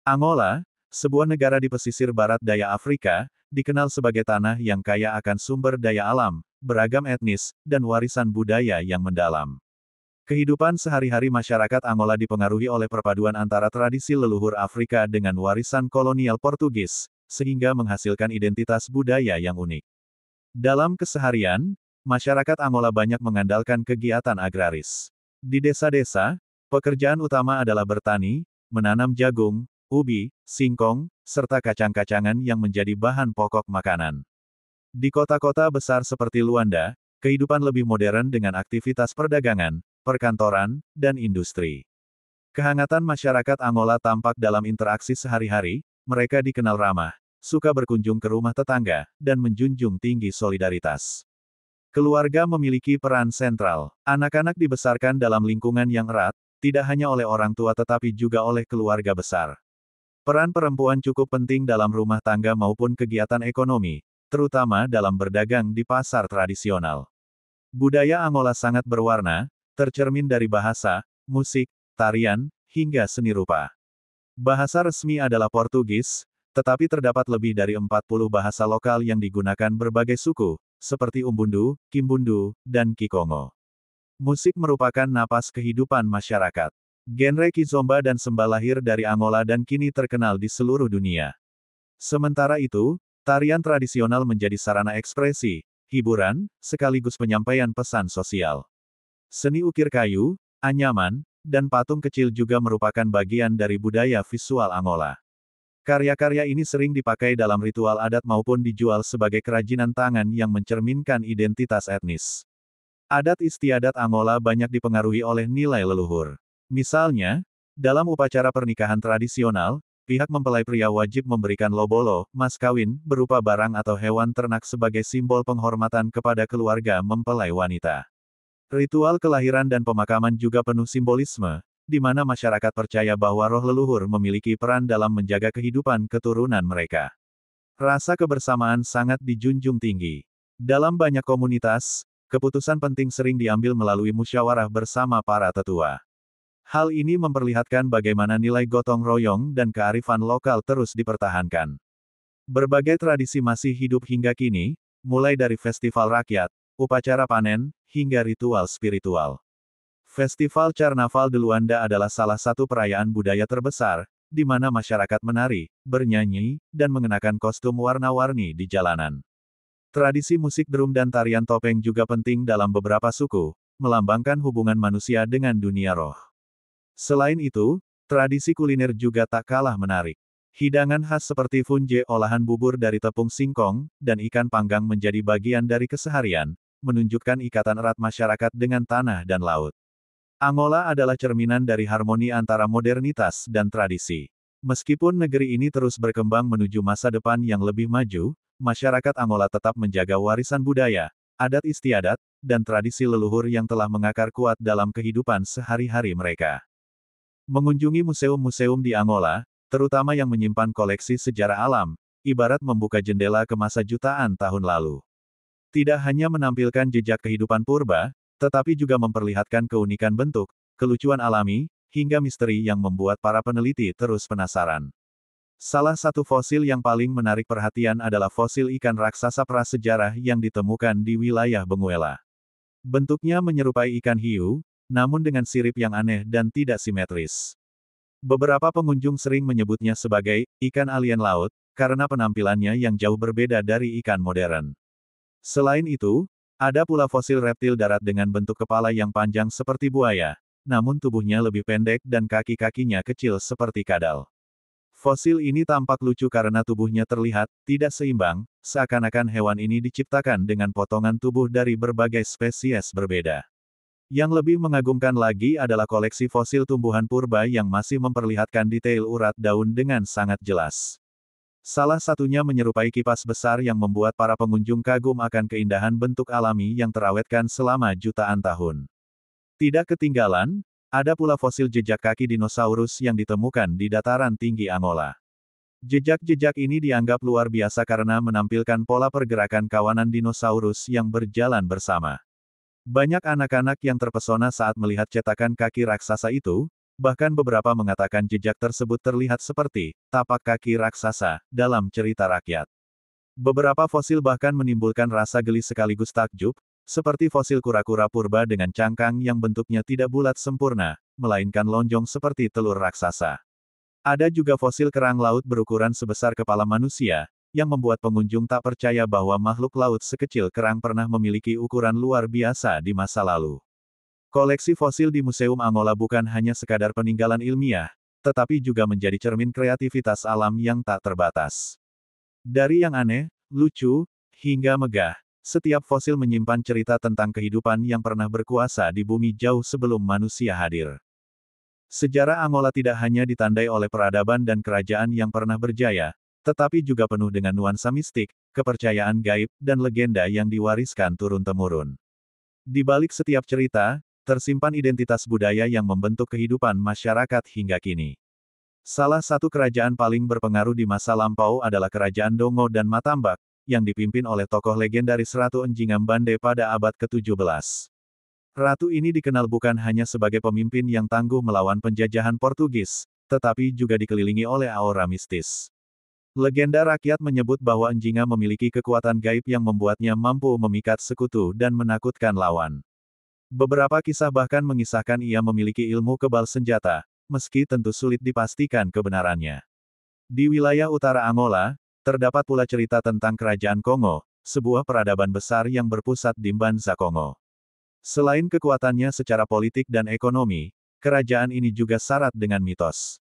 Angola, sebuah negara di pesisir barat daya Afrika, dikenal sebagai tanah yang kaya akan sumber daya alam, beragam etnis, dan warisan budaya yang mendalam. Kehidupan sehari-hari masyarakat Angola dipengaruhi oleh perpaduan antara tradisi leluhur Afrika dengan warisan kolonial Portugis, sehingga menghasilkan identitas budaya yang unik. Dalam keseharian, masyarakat Angola banyak mengandalkan kegiatan agraris. Di desa-desa, pekerjaan utama adalah bertani, menanam jagung, ubi, singkong, serta kacang-kacangan yang menjadi bahan pokok makanan. Di kota-kota besar seperti Luanda, kehidupan lebih modern dengan aktivitas perdagangan, perkantoran, dan industri. Kehangatan masyarakat Angola tampak dalam interaksi sehari-hari, mereka dikenal ramah, suka berkunjung ke rumah tetangga, dan menjunjung tinggi solidaritas. Keluarga memiliki peran sentral. Anak-anak dibesarkan dalam lingkungan yang erat, tidak hanya oleh orang tua tetapi juga oleh keluarga besar. Peran perempuan cukup penting dalam rumah tangga maupun kegiatan ekonomi, terutama dalam berdagang di pasar tradisional. Budaya Angola sangat berwarna, tercermin dari bahasa, musik, tarian, hingga seni rupa. Bahasa resmi adalah Portugis, tetapi terdapat lebih dari 40 bahasa lokal yang digunakan berbagai suku, seperti Umbundu, Kimbundu, dan Kikongo. Musik merupakan napas kehidupan masyarakat. Genre kizomba dan samba lahir dari Angola dan kini terkenal di seluruh dunia. Sementara itu, tarian tradisional menjadi sarana ekspresi, hiburan, sekaligus penyampaian pesan sosial. Seni ukir kayu, anyaman, dan patung kecil juga merupakan bagian dari budaya visual Angola. Karya-karya ini sering dipakai dalam ritual adat maupun dijual sebagai kerajinan tangan yang mencerminkan identitas etnis. Adat istiadat Angola banyak dipengaruhi oleh nilai leluhur. Misalnya, dalam upacara pernikahan tradisional, pihak mempelai pria wajib memberikan lobolo, mas kawin, berupa barang atau hewan ternak sebagai simbol penghormatan kepada keluarga mempelai wanita. Ritual kelahiran dan pemakaman juga penuh simbolisme, di mana masyarakat percaya bahwa roh leluhur memiliki peran dalam menjaga kehidupan keturunan mereka. Rasa kebersamaan sangat dijunjung tinggi. Dalam banyak komunitas, keputusan penting sering diambil melalui musyawarah bersama para tetua. Hal ini memperlihatkan bagaimana nilai gotong royong dan kearifan lokal terus dipertahankan. Berbagai tradisi masih hidup hingga kini, mulai dari festival rakyat, upacara panen, hingga ritual spiritual. Festival Carnaval de Luanda adalah salah satu perayaan budaya terbesar, di mana masyarakat menari, bernyanyi, dan mengenakan kostum warna-warni di jalanan. Tradisi musik drum dan tarian topeng juga penting dalam beberapa suku, melambangkan hubungan manusia dengan dunia roh. Selain itu, tradisi kuliner juga tak kalah menarik. Hidangan khas seperti funje olahan bubur dari tepung singkong, dan ikan panggang menjadi bagian dari keseharian, menunjukkan ikatan erat masyarakat dengan tanah dan laut. Angola adalah cerminan dari harmoni antara modernitas dan tradisi. Meskipun negeri ini terus berkembang menuju masa depan yang lebih maju, masyarakat Angola tetap menjaga warisan budaya, adat istiadat, dan tradisi leluhur yang telah mengakar kuat dalam kehidupan sehari-hari mereka. Mengunjungi museum-museum di Angola, terutama yang menyimpan koleksi sejarah alam, ibarat membuka jendela ke masa jutaan tahun lalu. Tidak hanya menampilkan jejak kehidupan purba, tetapi juga memperlihatkan keunikan bentuk, kelucuan alami, hingga misteri yang membuat para peneliti terus penasaran. Salah satu fosil yang paling menarik perhatian adalah fosil ikan raksasa prasejarah yang ditemukan di wilayah Benguela. Bentuknya menyerupai ikan hiu, namun dengan sirip yang aneh dan tidak simetris. Beberapa pengunjung sering menyebutnya sebagai ikan alien laut, karena penampilannya yang jauh berbeda dari ikan modern. Selain itu, ada pula fosil reptil darat dengan bentuk kepala yang panjang seperti buaya, namun tubuhnya lebih pendek dan kaki-kakinya kecil seperti kadal. Fosil ini tampak lucu karena tubuhnya terlihat tidak seimbang, seakan-akan hewan ini diciptakan dengan potongan tubuh dari berbagai spesies berbeda. Yang lebih mengagumkan lagi adalah koleksi fosil tumbuhan purba yang masih memperlihatkan detail urat daun dengan sangat jelas. Salah satunya menyerupai kipas besar yang membuat para pengunjung kagum akan keindahan bentuk alami yang terawetkan selama jutaan tahun. Tidak ketinggalan, ada pula fosil jejak kaki dinosaurus yang ditemukan di dataran tinggi Angola. Jejak-jejak ini dianggap luar biasa karena menampilkan pola pergerakan kawanan dinosaurus yang berjalan bersama. Banyak anak-anak yang terpesona saat melihat cetakan kaki raksasa itu, Bahkan beberapa mengatakan jejak tersebut terlihat seperti tapak kaki raksasa dalam cerita rakyat. Beberapa fosil bahkan menimbulkan rasa geli sekaligus takjub, seperti fosil kura-kura purba dengan cangkang yang bentuknya tidak bulat sempurna, melainkan lonjong seperti telur raksasa. Ada juga fosil kerang laut berukuran sebesar kepala manusia, yang membuat pengunjung tak percaya bahwa makhluk laut sekecil kerang pernah memiliki ukuran luar biasa di masa lalu. Koleksi fosil di Museum Angola bukan hanya sekadar peninggalan ilmiah, tetapi juga menjadi cermin kreativitas alam yang tak terbatas. Dari yang aneh, lucu, hingga megah, setiap fosil menyimpan cerita tentang kehidupan yang pernah berkuasa di bumi jauh sebelum manusia hadir. Sejarah Angola tidak hanya ditandai oleh peradaban dan kerajaan yang pernah berjaya, tetapi juga penuh dengan nuansa mistik, kepercayaan gaib, dan legenda yang diwariskan turun-temurun. Di balik setiap cerita, tersimpan identitas budaya yang membentuk kehidupan masyarakat hingga kini. Salah satu kerajaan paling berpengaruh di masa lampau adalah Kerajaan Dongo dan Matambak, yang dipimpin oleh tokoh legendaris Ratu Enjingam Bande pada abad ke-17. Ratu ini dikenal bukan hanya sebagai pemimpin yang tangguh melawan penjajahan Portugis, tetapi juga dikelilingi oleh aura mistis. Legenda rakyat menyebut bahwa Enjinga memiliki kekuatan gaib yang membuatnya mampu memikat sekutu dan menakutkan lawan. Beberapa kisah bahkan mengisahkan ia memiliki ilmu kebal senjata, meski tentu sulit dipastikan kebenarannya. Di wilayah utara Angola, terdapat pula cerita tentang Kerajaan Kongo, sebuah peradaban besar yang berpusat di Mbanza Kongo. Selain kekuatannya secara politik dan ekonomi, kerajaan ini juga syarat dengan mitos.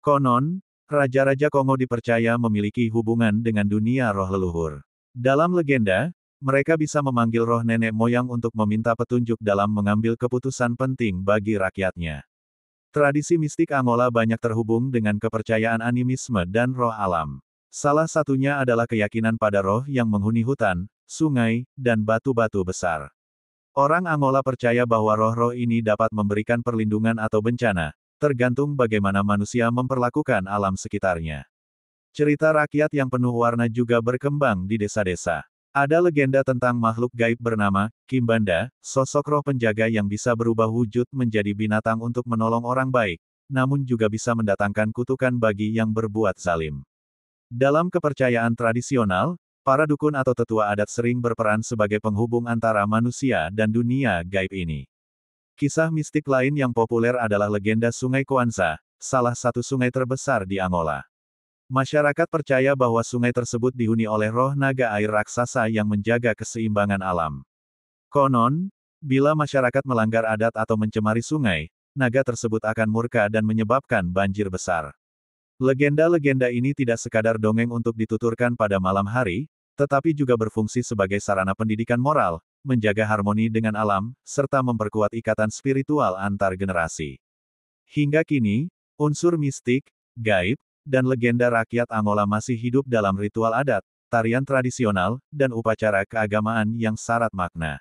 Konon, Raja-Raja Kongo dipercaya memiliki hubungan dengan dunia roh leluhur. Dalam legenda, mereka bisa memanggil roh nenek moyang untuk meminta petunjuk dalam mengambil keputusan penting bagi rakyatnya. Tradisi mistik Angola banyak terhubung dengan kepercayaan animisme dan roh alam. Salah satunya adalah keyakinan pada roh yang menghuni hutan, sungai, dan batu-batu besar. Orang Angola percaya bahwa roh-roh ini dapat memberikan perlindungan atau bencana, tergantung bagaimana manusia memperlakukan alam sekitarnya. Cerita rakyat yang penuh warna juga berkembang di desa-desa. Ada legenda tentang makhluk gaib bernama Kimbanda, sosok roh penjaga yang bisa berubah wujud menjadi binatang untuk menolong orang baik, namun juga bisa mendatangkan kutukan bagi yang berbuat zalim. Dalam kepercayaan tradisional, para dukun atau tetua adat sering berperan sebagai penghubung antara manusia dan dunia gaib ini. Kisah mistik lain yang populer adalah legenda Sungai Kwanza, salah satu sungai terbesar di Angola. Masyarakat percaya bahwa sungai tersebut dihuni oleh roh naga air raksasa yang menjaga keseimbangan alam. Konon, bila masyarakat melanggar adat atau mencemari sungai, naga tersebut akan murka dan menyebabkan banjir besar. Legenda-legenda ini tidak sekadar dongeng untuk dituturkan pada malam hari, tetapi juga berfungsi sebagai sarana pendidikan moral, menjaga harmoni dengan alam, serta memperkuat ikatan spiritual antar generasi. Hingga kini, unsur mistik, gaib, dan legenda rakyat Angola masih hidup dalam ritual adat, tarian tradisional, dan upacara keagamaan yang syarat makna.